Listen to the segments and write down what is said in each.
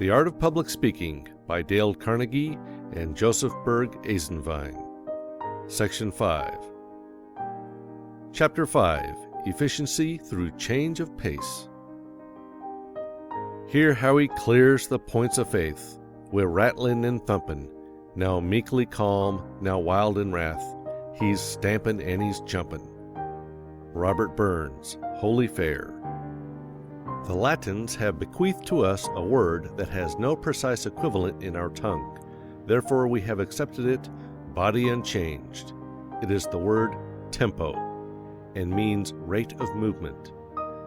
The Art of Public Speaking by Dale Carnegie and Joseph Berg Eisenwein. Section 5. Chapter 5. Efficiency Through Change of Pace. Hear how he clears the points of faith, wi' rattlin' and thumpin', now meekly calm, now wild in wrath, he's stampin' and he's jumpin'. Robert Burns, Holy Fair. The Latins have bequeathed to us a word that has no precise equivalent in our tongue. Therefore we have accepted it, body unchanged. It is the word tempo, and means rate of movement,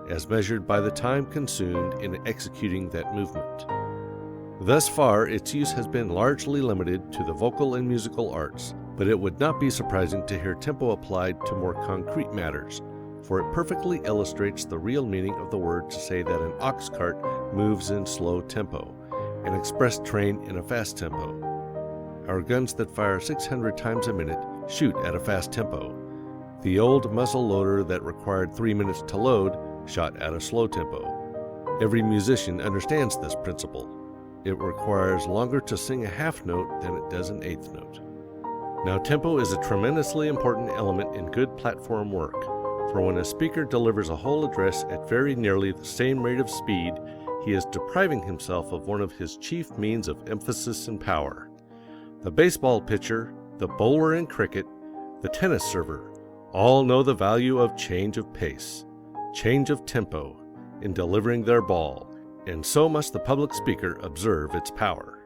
as measured by the time consumed in executing that movement. Thus far, its use has been largely limited to the vocal and musical arts, but it would not be surprising to hear tempo applied to more concrete matters, for it perfectly illustrates the real meaning of the word to say that an ox cart moves in slow tempo, an express train in a fast tempo. Our guns that fire 600 times a minute shoot at a fast tempo. The old muzzle loader that required 3 minutes to load shot at a slow tempo. Every musician understands this principle. It requires longer to sing a half note than it does an eighth note. Now, tempo is a tremendously important element in good platform work. For when a speaker delivers a whole address at very nearly the same rate of speed, he is depriving himself of one of his chief means of emphasis and power. The baseball pitcher, the bowler in cricket, the tennis server, all know the value of change of pace, change of tempo, in delivering their ball, and so must the public speaker observe its power.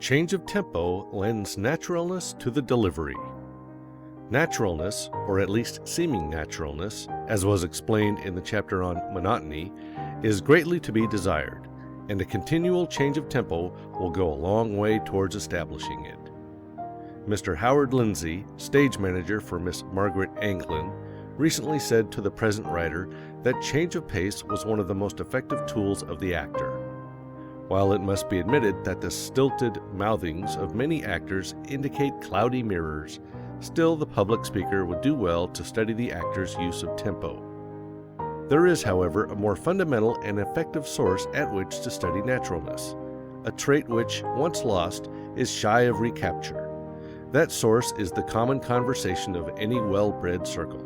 Change of tempo lends naturalness to the delivery. Naturalness, or at least seeming naturalness, as was explained in the chapter on monotony, is greatly to be desired, and a continual change of tempo will go a long way towards establishing it. Mr. Howard Lindsay, stage manager for Miss Margaret Anglin, recently said to the present writer that change of pace was one of the most effective tools of the actor. While it must be admitted that the stilted mouthings of many actors indicate cloudy mirrors, still the public speaker would do well to study the actor's use of tempo. There is, however, a more fundamental and effective source at which to study naturalness, a trait which, once lost, is shy of recapture. That source is the common conversation of any well-bred circle.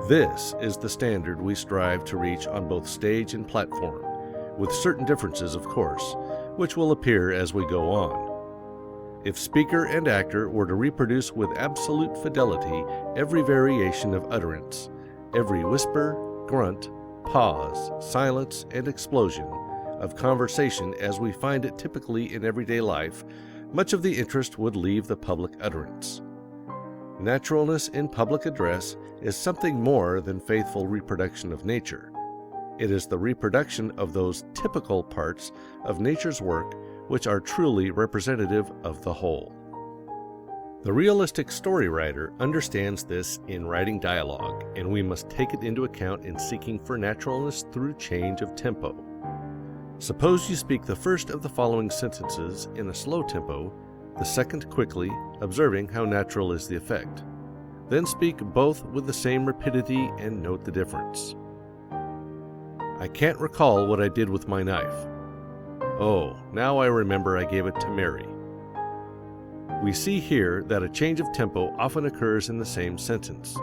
This is the standard we strive to reach on both stage and platform, with certain differences, of course, which will appear as we go on. If speaker and actor were to reproduce with absolute fidelity every variation of utterance, every whisper, grunt, pause, silence, and explosion of conversation as we find it typically in everyday life, much of the interest would leave the public utterance. Naturalness in public address is something more than faithful reproduction of nature. It is the reproduction of those typical parts of nature's work which are truly representative of the whole. The realistic story writer understands this in writing dialogue, and we must take it into account in seeking for naturalness through change of tempo. Suppose you speak the first of the following sentences in a slow tempo, the second quickly, observing how natural is the effect. Then speak both with the same rapidity and note the difference. I can't recall what I did with my knife. Oh, now I remember I gave it to Mary. We see here that a change of tempo often occurs in the same sentence,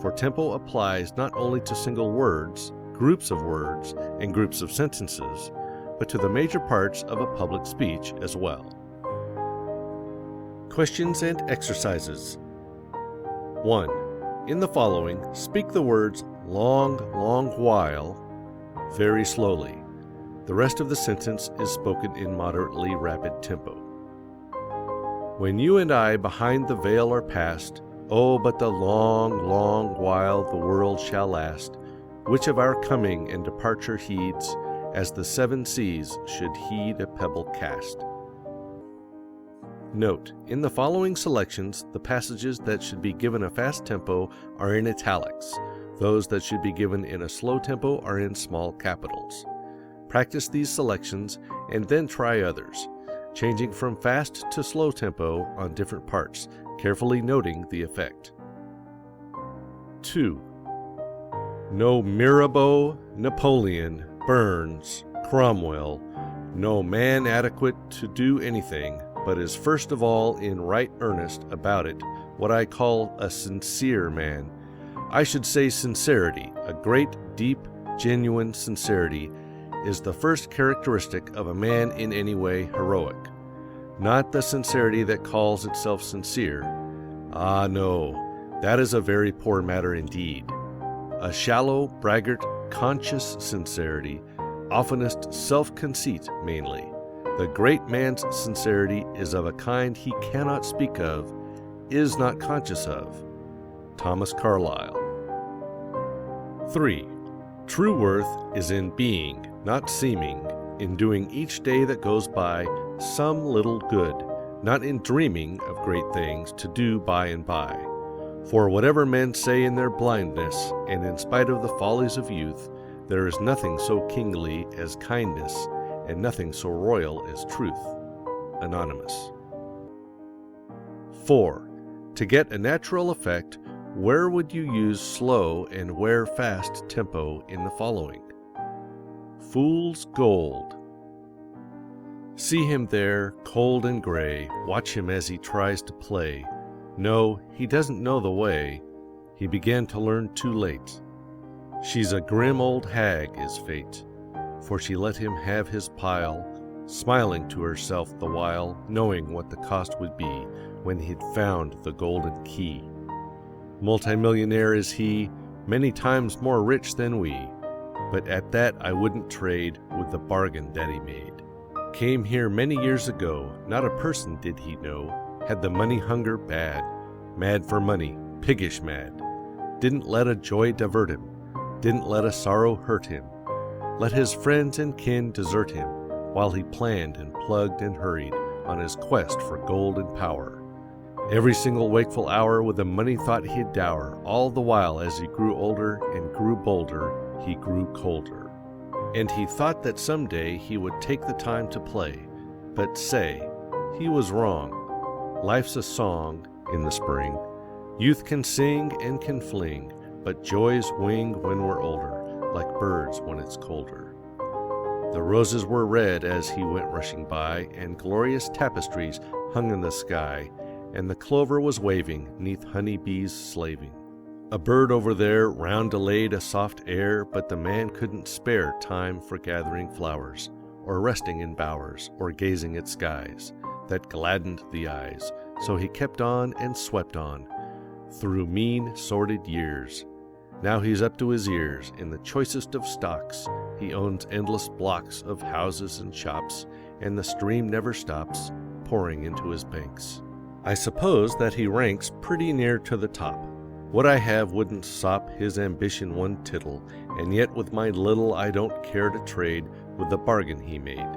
for tempo applies not only to single words, groups of words, and groups of sentences, but to the major parts of a public speech as well. Questions and exercises. 1. In the following, speak the words long, long while very slowly. The rest of the sentence is spoken in moderately rapid tempo. When you and I behind the veil are past, oh, but the long, long while the world shall last, which of our coming and departure heeds, as the 7 seas should heed a pebble cast. Note, in the following selections, the passages that should be given a fast tempo are in italics. Those that should be given in a slow tempo are in small capitals. Practice these selections and then try others, changing from fast to slow tempo on different parts, carefully noting the effect. 2. No Mirabeau, Napoleon, Burns, Cromwell, No man adequate to do anything, but is first of all in right earnest about it, what I call a sincere man. I should say sincerity, a great, deep, genuine sincerity, is the first characteristic of a man in any way heroic. Not the sincerity that calls itself sincere. Ah, no, that is a very poor matter indeed. A shallow, braggart, conscious sincerity, oftenest self-conceit mainly. The great man's sincerity is of a kind he cannot speak of, is not conscious of. Thomas Carlyle. 3. True worth is in being, not seeming, in doing each day that goes by some little good, not in dreaming of great things to do by and by. For whatever men say in their blindness, and in spite of the follies of youth, there is nothing so kingly as kindness, and nothing so royal as truth. Anonymous. 4. To get a natural effect, where would you use slow and where fast tempo in the following? Fool's Gold. See him there, cold and gray, watch him as he tries to play. No, he doesn't know the way. He began to learn too late. She's a grim old hag, is fate, for she let him have his pile, smiling to herself the while, knowing what the cost would be when he'd found the golden key. Multimillionaire is he, many times more rich than we, but at that I wouldn't trade with the bargain that he made. Came here many years ago, not a person did he know, had the money hunger bad, mad for money, piggish mad. Didn't let a joy divert him, didn't let a sorrow hurt him. Let his friends and kin desert him, while he planned and plugged and hurried on his quest for gold and power. Every single wakeful hour with the money thought he'd dower, all the while as he grew older and grew bolder, he grew colder. And he thought that someday he would take the time to play, but say, he was wrong. Life's a song in the spring. Youth can sing and can fling, but joys wing when we're older, like birds when it's colder. The roses were red as he went rushing by, and glorious tapestries hung in the sky, and the clover was waving 'neath honey-bees slaving. A bird over there round-delayed a soft air, but the man couldn't spare time for gathering flowers, or resting in bowers, or gazing at skies that gladdened the eyes, so he kept on and swept on, through mean, sordid years. Now he's up to his ears in the choicest of stocks, he owns endless blocks of houses and shops, and the stream never stops, pouring into his banks. I suppose that he ranks pretty near to the top. What I have wouldn't sop his ambition one tittle, and yet with my little I don't care to trade with the bargain he made.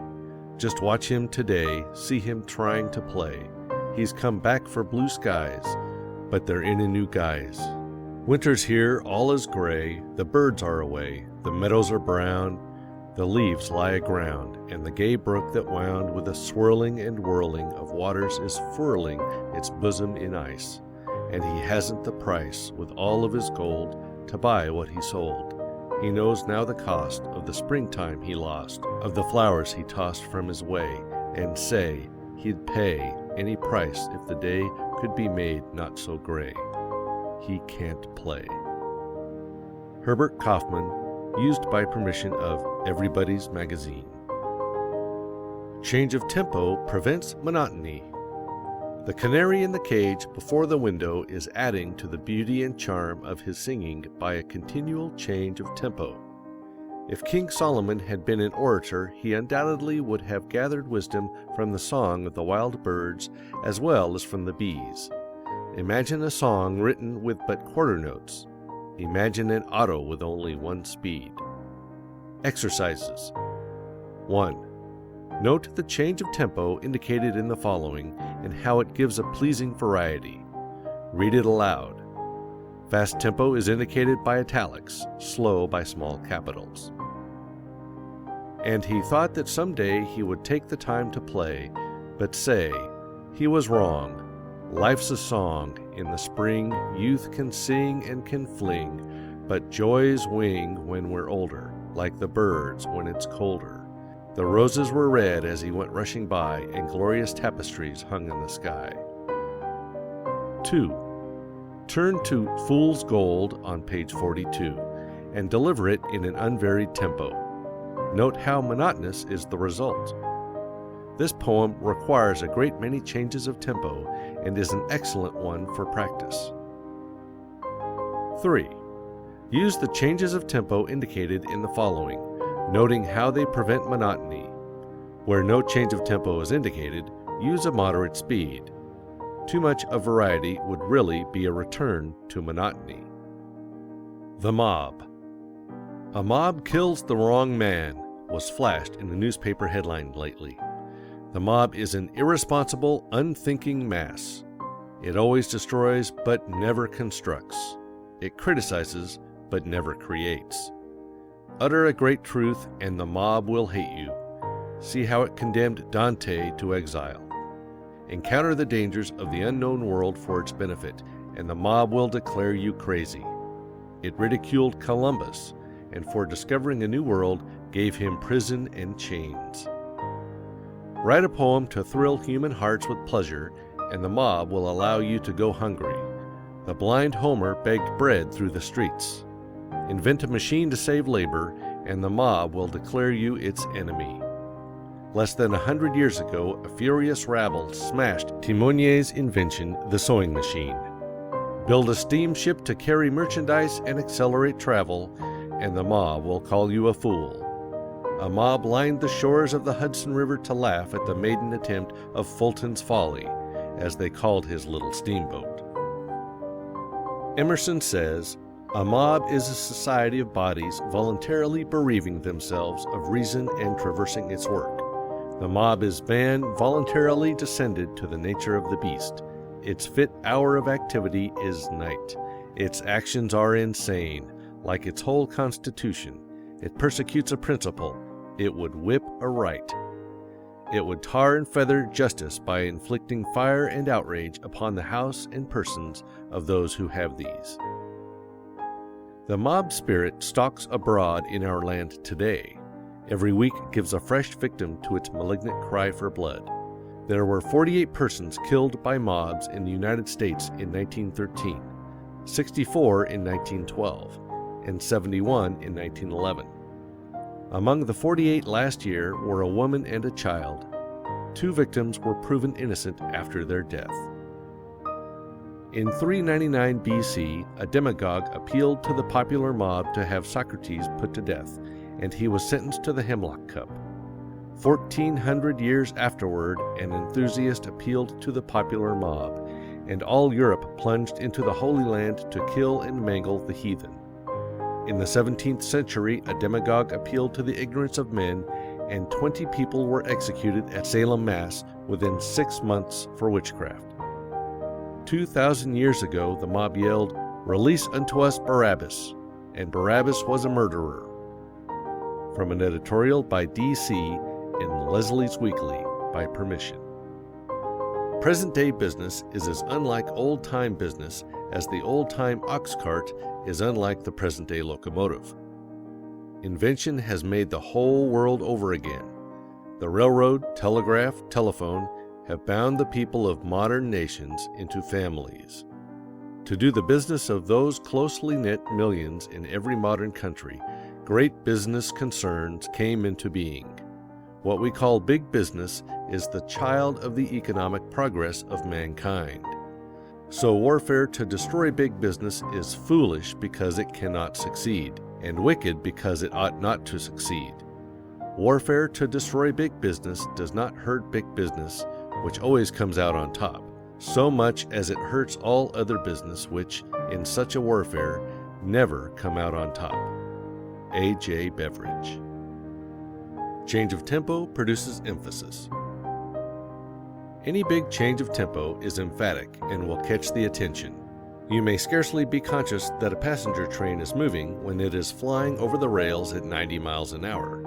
Just watch him today, see him trying to play. He's come back for blue skies, but they're in a new guise. Winter's here, all is gray, the birds are away, the meadows are brown, the leaves lie aground, and the gay brook that wound with a swirling and whirling of waters is furling its bosom in ice, and he hasn't the price, with all of his gold, to buy what he sold. He knows now the cost of the springtime he lost, of the flowers he tossed from his way, and say he'd pay any price if the day could be made not so gray. He can't play. Herbert Kaufman, used by permission of Everybody's Magazine. Change of tempo prevents monotony. The canary in the cage before the window is adding to the beauty and charm of his singing by a continual change of tempo. If King Solomon had been an orator, he undoubtedly would have gathered wisdom from the song of the wild birds as well as from the bees. Imagine a song written with but quarter notes. Imagine an auto with only one speed. Exercises. 1. Note the change of tempo indicated in the following and how it gives a pleasing variety. Read it aloud. Fast tempo is indicated by italics, slow by small capitals. And he thought that someday he would take the time to play, but say, he was wrong. Life's a song, in the spring youth can sing and can fling, but joys wing when we're older, like the birds when it's colder. The roses were red as he went rushing by, and glorious tapestries hung in the sky. 2. Turn to Fool's Gold on page 42 and deliver it in an unvaried tempo. Note how monotonous is the result. This poem requires a great many changes of tempo and is an excellent one for practice. 3. Use the changes of tempo indicated in the following, noting how they prevent monotony. Where no change of tempo is indicated, use a moderate speed. Too much of variety would really be a return to monotony. The mob. "A mob kills the wrong man" was flashed in a newspaper headline lately. The mob is an irresponsible, unthinking mass. It always destroys but never constructs. It criticizes but never creates. Utter a great truth and the mob will hate you. See how it condemned Dante to exile. Encounter the dangers of the unknown world for its benefit, and the mob will declare you crazy. It ridiculed Columbus, and for discovering a new world, gave him prison and chains. Write a poem to thrill human hearts with pleasure, and the mob will allow you to go hungry. The blind Homer begged bread through the streets. Invent a machine to save labor, and the mob will declare you its enemy. Less than 100 years ago, a furious rabble smashed Timonier's invention, the sewing machine. Build a steamship to carry merchandise and accelerate travel, and the mob will call you a fool. A mob lined the shores of the Hudson River to laugh at the maiden attempt of Fulton's Folly, as they called his little steamboat. Emerson says, "A mob is a society of bodies voluntarily bereaving themselves of reason and traversing its work. The mob is man voluntarily descended to the nature of the beast. Its fit hour of activity is night. Its actions are insane, like its whole constitution. It persecutes a principle. It would whip a right. It would tar and feather justice by inflicting fire and outrage upon the house and persons of those who have these." The mob spirit stalks abroad in our land today. Every week gives a fresh victim to its malignant cry for blood. There were 48 persons killed by mobs in the United States in 1913, 64 in 1912, and 71 in 1911. Among the 48 last year were a woman and a child. 2 victims were proven innocent after their death. In 399 BC, a demagogue appealed to the popular mob to have Socrates put to death, and he was sentenced to the hemlock cup. 1,400 years afterward, an enthusiast appealed to the popular mob, and all Europe plunged into the Holy Land to kill and mangle the heathen. In the 17th century, a demagogue appealed to the ignorance of men, and 20 people were executed at Salem, Mass. Within 6 months for witchcraft. 2,000 years ago, the mob yelled, "Release unto us Barabbas," and Barabbas was a murderer. From an editorial by D.C. in Leslie's Weekly, by permission. Present-day business is as unlike old-time business as the old-time ox cart is unlike the present-day locomotive. Invention has made the whole world over again. The railroad, telegraph, telephone have bound the people of modern nations into families. To do the business of those closely knit millions in every modern country, great business concerns came into being. What we call big business is the child of the economic progress of mankind. So warfare to destroy big business is foolish because it cannot succeed, and wicked because it ought not to succeed. Warfare to destroy big business does not hurt big business, which always comes out on top, so much as it hurts all other business which, in such a warfare, never come out on top. A.J. Beveridge. Change of tempo produces emphasis. Any big change of tempo is emphatic and will catch the attention. You may scarcely be conscious that a passenger train is moving when it is flying over the rails at 90 miles an hour.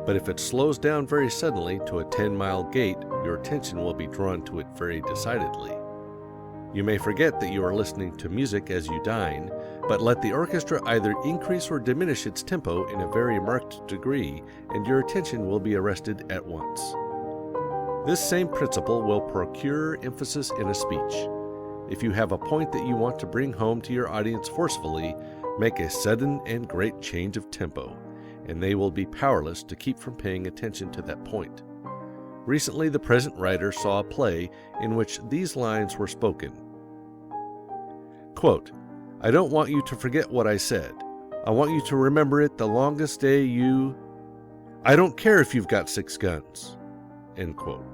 But if it slows down very suddenly to a 10-mile gait, your attention will be drawn to it very decidedly. You may forget that you are listening to music as you dine, but let the orchestra either increase or diminish its tempo in a very marked degree, and your attention will be arrested at once. This same principle will procure emphasis in a speech. If you have a point that you want to bring home to your audience forcefully, make a sudden and great change of tempo, and they will be powerless to keep from paying attention to that point. Recently, the present writer saw a play in which these lines were spoken. Quote, "I don't want you to forget what I said. I want you to remember it the longest day you... I don't care if you've got 6 guns." End quote.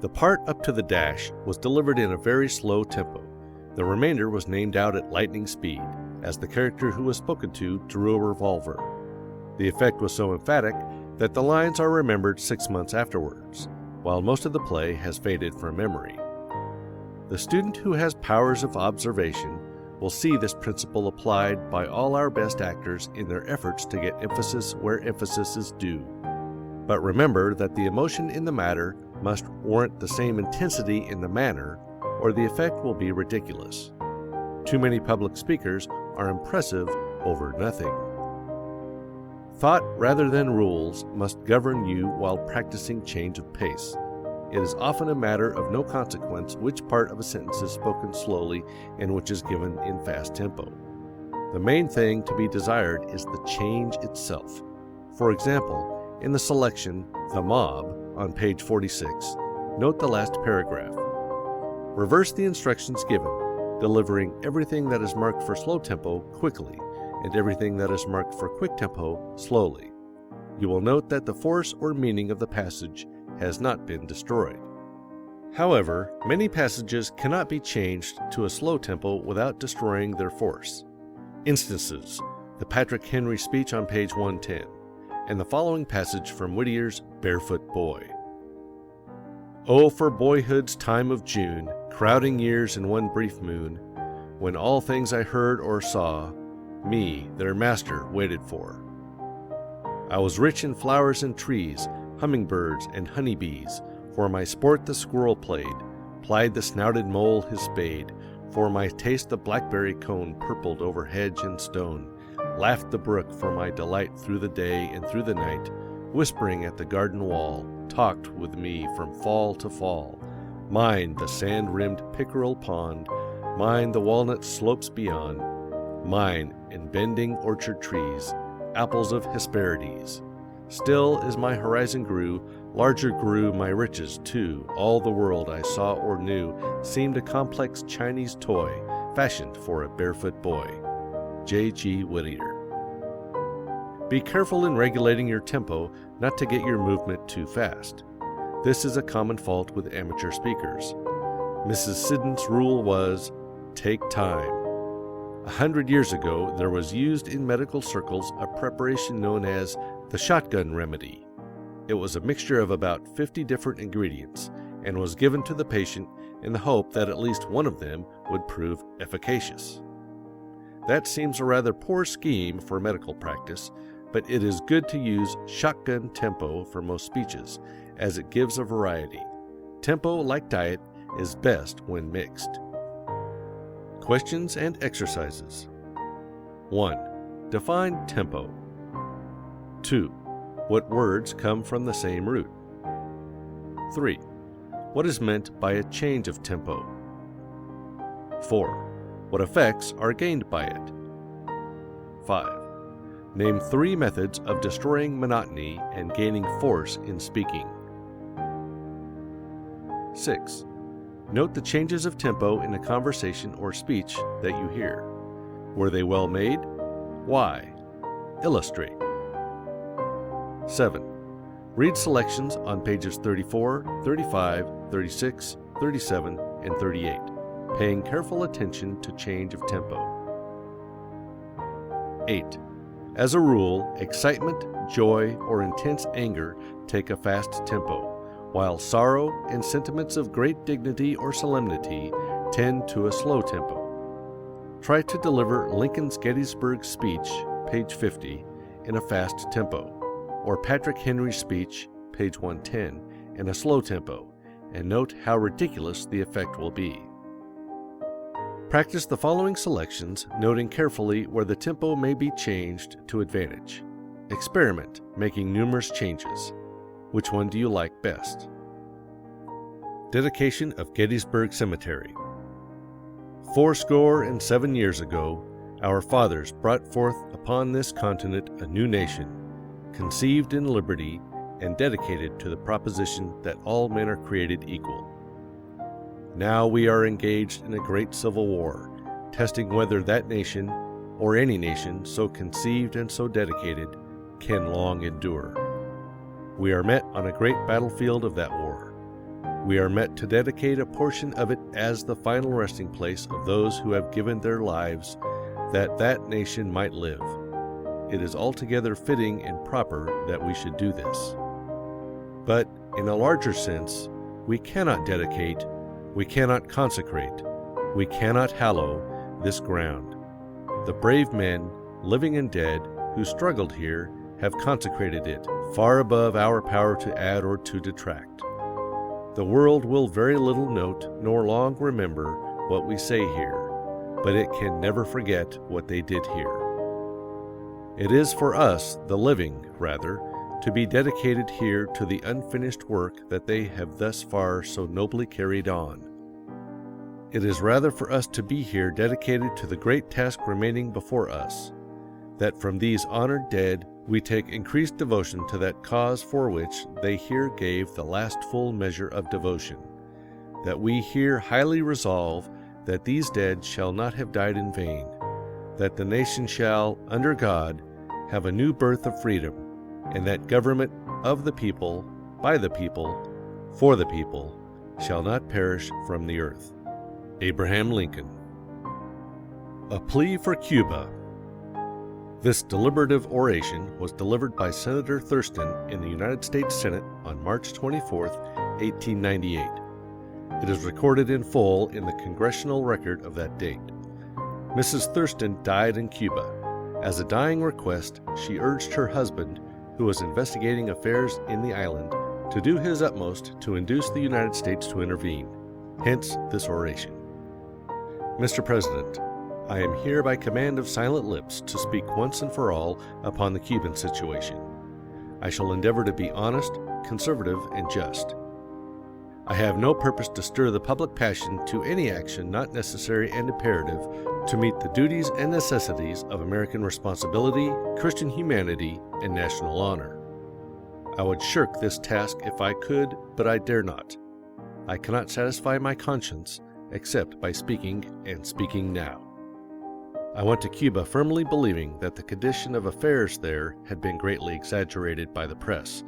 The part up to the dash was delivered in a very slow tempo. The remainder was named out at lightning speed, as the character who was spoken to drew a revolver. The effect was so emphatic that the lines are remembered 6 months afterwards, while most of the play has faded from memory. The student who has powers of observation will see this principle applied by all our best actors in their efforts to get emphasis where emphasis is due. But remember that the emotion in the matter must warrant the same intensity in the manner, or the effect will be ridiculous. Too many public speakers are impressive over nothing. Thought rather than rules must govern you while practicing change of pace. It is often a matter of no consequence which part of a sentence is spoken slowly and which is given in fast tempo. The main thing to be desired is the change itself. For example, in the selection, "The Mob," on page 46, note the last paragraph. Reverse the instructions given, delivering everything that is marked for slow tempo quickly and everything that is marked for quick tempo slowly. You will note that the force or meaning of the passage has not been destroyed. However, many passages cannot be changed to a slow tempo without destroying their force. Instances: the Patrick Henry speech on page 110, and the following passage from Whittier's Barefoot Boy. "Oh, for boyhood's time of June, crowding years in one brief moon, when all things I heard or saw, me, their master, waited for. I was rich in flowers and trees, hummingbirds and honeybees, for my sport the squirrel plied the snouted mole his spade, for my taste the blackberry cone purpled over hedge and stone, laughed the brook for my delight through the day and through the night, whispering at the garden wall, talked with me from fall to fall. Mine the sand-rimmed pickerel pond, mine the walnut slopes beyond, mine in bending orchard trees, apples of Hesperides. Still as my horizon grew, larger grew my riches too. All the world I saw or knew seemed a complex Chinese toy, fashioned for a barefoot boy." J.G. Whittier. Be careful in regulating your tempo not to get your movement too fast. This is a common fault with amateur speakers. Mrs. Siddon's rule was, "Take time." 100 years ago, there was used in medical circles a preparation known as the shotgun remedy. It was a mixture of about 50 different ingredients and was given to the patient in the hope that at least one of them would prove efficacious. That seems a rather poor scheme for medical practice, but it is good to use shotgun tempo for most speeches, as it gives a variety. Tempo, like diet, is best when mixed. Questions and exercises. 1. Define tempo. 2. What words come from the same root? 3. What is meant by a change of tempo? 4. What effects are gained by it? 5. Name 3 methods of destroying monotony and gaining force in speaking. 6. Note the changes of tempo in a conversation or speech that you hear. Were they well made? Why? Illustrate. 7. Read selections on pages 34, 35, 36, 37, and 38, paying careful attention to change of tempo. 8. As a rule, excitement, joy, or intense anger take a fast tempo, while sorrow and sentiments of great dignity or solemnity tend to a slow tempo. Try to deliver Lincoln's Gettysburg speech, page 50, in a fast tempo, or Patrick Henry's speech, page 110, in a slow tempo, and note how ridiculous the effect will be. Practice the following selections, noting carefully where the tempo may be changed to advantage. Experiment, making numerous changes. Which one do you like best? Dedication of Gettysburg Cemetery. 77 years ago, our fathers brought forth upon this continent a new nation, conceived in liberty and dedicated to the proposition that all men are created equal. Now we are engaged in a great civil war, testing whether that nation, or any nation so conceived and so dedicated, can long endure. We are met on a great battlefield of that war. We are met to dedicate a portion of it as the final resting place of those who have given their lives that that nation might live. It is altogether fitting and proper that we should do this. But in a larger sense, we cannot dedicate, we cannot consecrate, we cannot hallow this ground. The brave men, living and dead, who struggled here, have consecrated it, far above our power to add or to detract. The world will very little note nor long remember what we say here, but it can never forget what they did here. It is for us, the living, rather, to be dedicated here to the unfinished work that they have thus far so nobly carried on. It is rather for us to be here dedicated to the great task remaining before us, that from these honored dead we take increased devotion to that cause for which they here gave the last full measure of devotion, that we here highly resolve that these dead shall not have died in vain, that the nation shall, under God, have a new birth of freedom, and that government of the people, by the people, for the people, shall not perish from the earth. Abraham Lincoln. A plea for Cuba. This deliberative oration was delivered by Senator Thurston in the United States Senate on March 24, 1898. It is recorded in full in the Congressional Record of that date. Mrs. Thurston died in Cuba. As a dying request, she urged her husband, who was investigating affairs in the island, to do his utmost to induce the United States to intervene. Hence this oration. Mr. President, I am here by command of silent lips to speak once and for all upon the Cuban situation. I shall endeavor to be honest, conservative, and just. I have no purpose to stir the public passion to any action not necessary and imperative to meet the duties and necessities of American responsibility, Christian humanity, and national honor. I would shirk this task if I could, but I dare not. I cannot satisfy my conscience except by speaking, and speaking now. I went to Cuba firmly believing that the condition of affairs there had been greatly exaggerated by the press,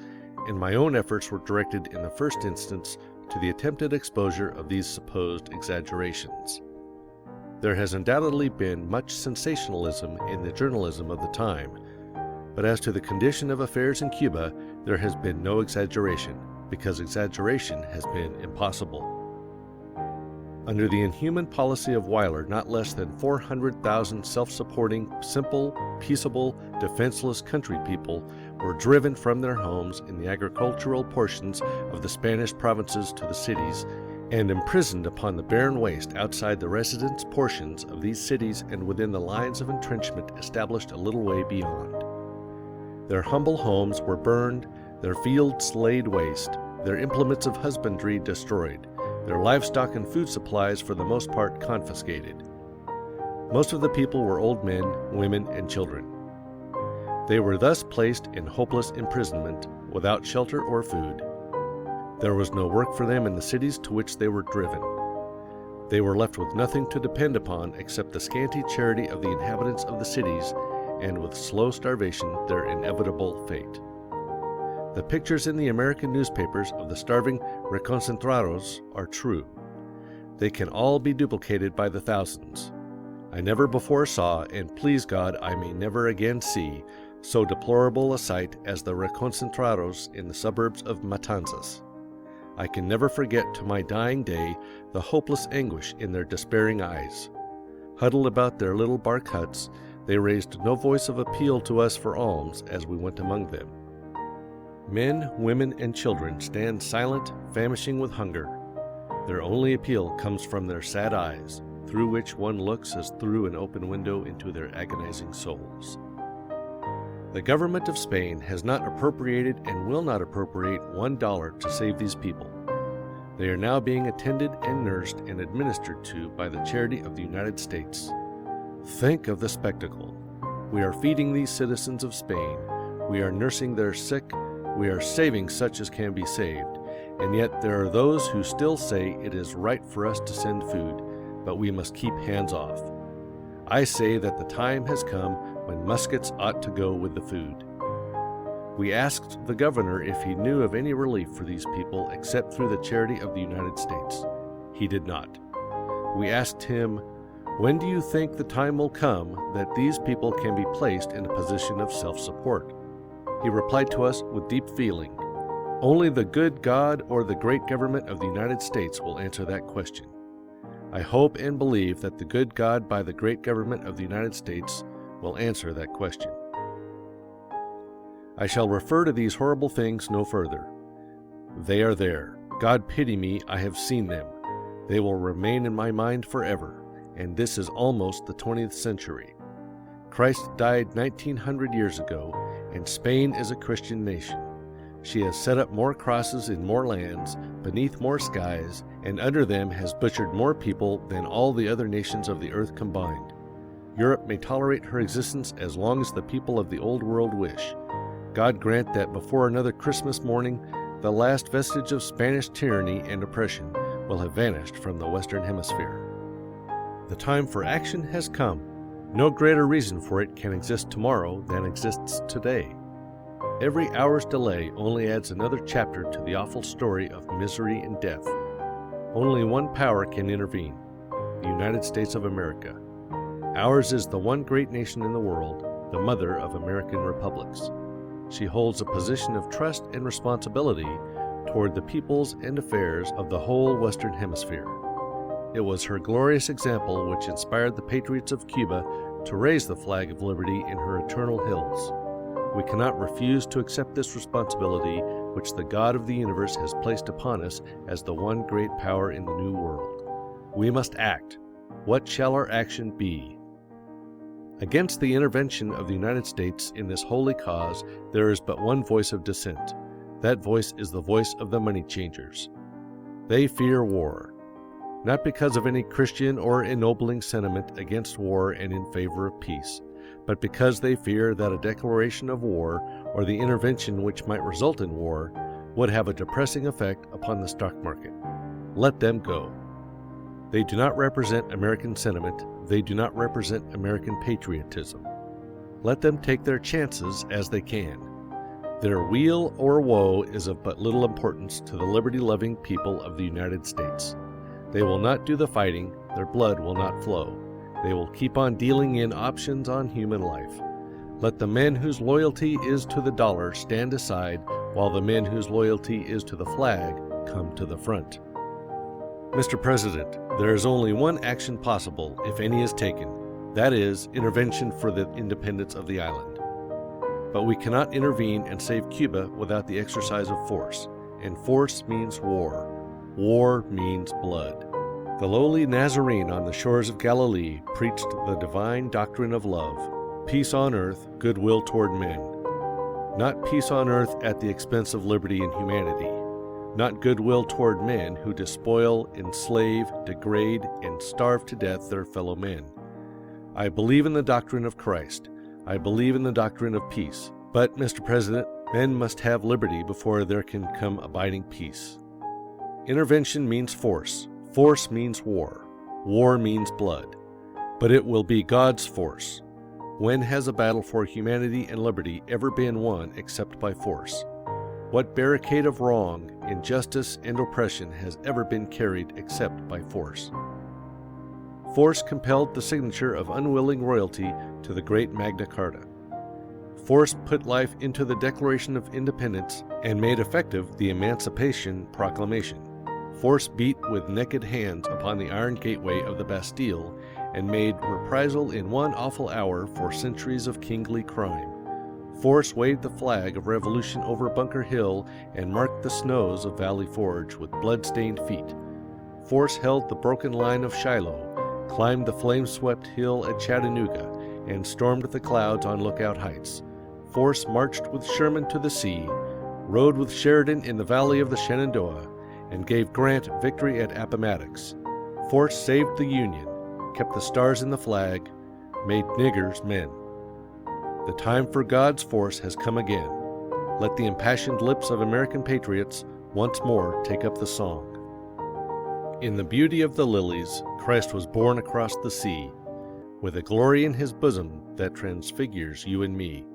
and my own efforts were directed in the first instance to the attempted exposure of these supposed exaggerations. There has undoubtedly been much sensationalism in the journalism of the time, but as to the condition of affairs in Cuba, there has been no exaggeration, because exaggeration has been impossible. Under the inhuman policy of Weyler, not less than 400,000 self-supporting, simple, peaceable, defenseless country people were driven from their homes in the agricultural portions of the Spanish provinces to the cities, and imprisoned upon the barren waste outside the residence portions of these cities and within the lines of entrenchment established a little way beyond. Their humble homes were burned, their fields laid waste, their implements of husbandry destroyed, their livestock and food supplies for the most part confiscated. Most of the people were old men, women, and children. They were thus placed in hopeless imprisonment, without shelter or food. There was no work for them in the cities to which they were driven. They were left with nothing to depend upon except the scanty charity of the inhabitants of the cities, and with slow starvation their inevitable fate. The pictures in the American newspapers of the starving reconcentrados are true. They can all be duplicated by the thousands. I never before saw, and please God I may never again see, so deplorable a sight as the reconcentrados in the suburbs of Matanzas. I can never forget to my dying day the hopeless anguish in their despairing eyes. Huddled about their little bark huts, they raised no voice of appeal to us for alms as we went among them. Men, women, and children stand silent, famishing with hunger. Their only appeal comes from their sad eyes, through which one looks as through an open window into their agonizing souls. The government of Spain has not appropriated and will not appropriate $1 to save these people. They are now being attended and nursed and administered to by the charity of the United States. Think of the spectacle. We are feeding these citizens of Spain, we are nursing their sick, we are saving such as can be saved, and yet there are those who still say it is right for us to send food, but we must keep hands off. I say that the time has come when muskets ought to go with the food. We asked the governor if he knew of any relief for these people except through the charity of the United States. He did not. We asked him, "When do you think the time will come that these people can be placed in a position of self-support?" He replied to us with deep feeling, "Only the good God or the great government of the United States will answer that question." I hope and believe that the good God by the great government of the United States will answer that question. I shall refer to these horrible things no further. They are there. God pity me, I have seen them. They will remain in my mind forever, and this is almost the 20th century. Christ died 1900 years ago, and Spain is a Christian nation. She has set up more crosses in more lands, beneath more skies, and under them has butchered more people than all the other nations of the earth combined. Europe may tolerate her existence as long as the people of the old world wish. God grant that before another Christmas morning, the last vestige of Spanish tyranny and oppression will have vanished from the Western Hemisphere. The time for action has come. No greater reason for it can exist tomorrow than exists today. Every hour's delay only adds another chapter to the awful story of misery and death. Only one power can intervene, the United States of America. Ours is the one great nation in the world, the mother of American republics. She holds a position of trust and responsibility toward the peoples and affairs of the whole Western Hemisphere. It was her glorious example which inspired the patriots of Cuba to raise the flag of liberty in her eternal hills. We cannot refuse to accept this responsibility which the God of the universe has placed upon us as the one great power in the New World. We must act. What shall our action be? Against the intervention of the United States in this holy cause, there is but one voice of dissent. That voice is the voice of the money changers. They fear war, not because of any Christian or ennobling sentiment against war and in favor of peace, but because they fear that a declaration of war or the intervention which might result in war would have a depressing effect upon the stock market. Let them go. They do not represent American sentiment. They do not represent American patriotism. Let them take their chances as they can. Their weal or woe is of but little importance to the liberty-loving people of the United States. They will not do the fighting. Their blood will not flow. They will keep on dealing in options on human life. Let the men whose loyalty is to the dollar stand aside, while the men whose loyalty is to the flag come to the front. Mr. President, there is only one action possible, if any is taken. That is, intervention for the independence of the island. But we cannot intervene and save Cuba without the exercise of force, and force means war. War means blood. The lowly Nazarene on the shores of Galilee preached the divine doctrine of love, peace on earth, goodwill toward men. Not peace on earth at the expense of liberty and humanity. Not goodwill toward men who despoil, enslave, degrade, and starve to death their fellow men. I believe in the doctrine of Christ. I believe in the doctrine of peace. But, Mr. President, men must have liberty before there can come abiding peace. Intervention means force. Force means war. War means blood. But it will be God's force. When has a battle for humanity and liberty ever been won except by force? What barricade of wrong, injustice, and oppression has ever been carried except by force? Force compelled the signature of unwilling royalty to the great Magna Carta. Force put life into the Declaration of Independence and made effective the Emancipation Proclamation. Force beat with naked hands upon the iron gateway of the Bastille and made reprisal in one awful hour for centuries of kingly crime. Force waved the flag of revolution over Bunker Hill and marked the snows of Valley Forge with blood-stained feet. Force held the broken line of Shiloh, climbed the flame-swept hill at Chattanooga, and stormed the clouds on Lookout Heights. Force marched with Sherman to the sea, rode with Sheridan in the valley of the Shenandoah, and gave Grant victory at Appomattox. Force saved the Union, kept the stars in the flag, made niggers men. The time for God's force has come again. Let the impassioned lips of American patriots once more take up the song. In the beauty of the lilies, Christ was born across the sea, with a glory in his bosom that transfigures you and me.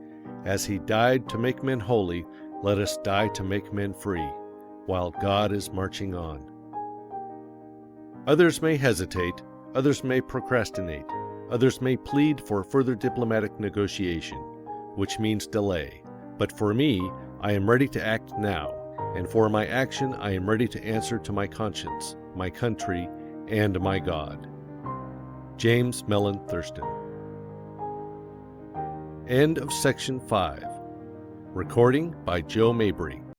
As he died to make men holy, let us die to make men free, while God is marching on. Others may hesitate, others may procrastinate, others may plead for further diplomatic negotiation, which means delay. But for me, I am ready to act now, and for my action I am ready to answer to my conscience, my country, and my God. James Mellon Thurston. End of Section 5. Recording by Joe Mabry.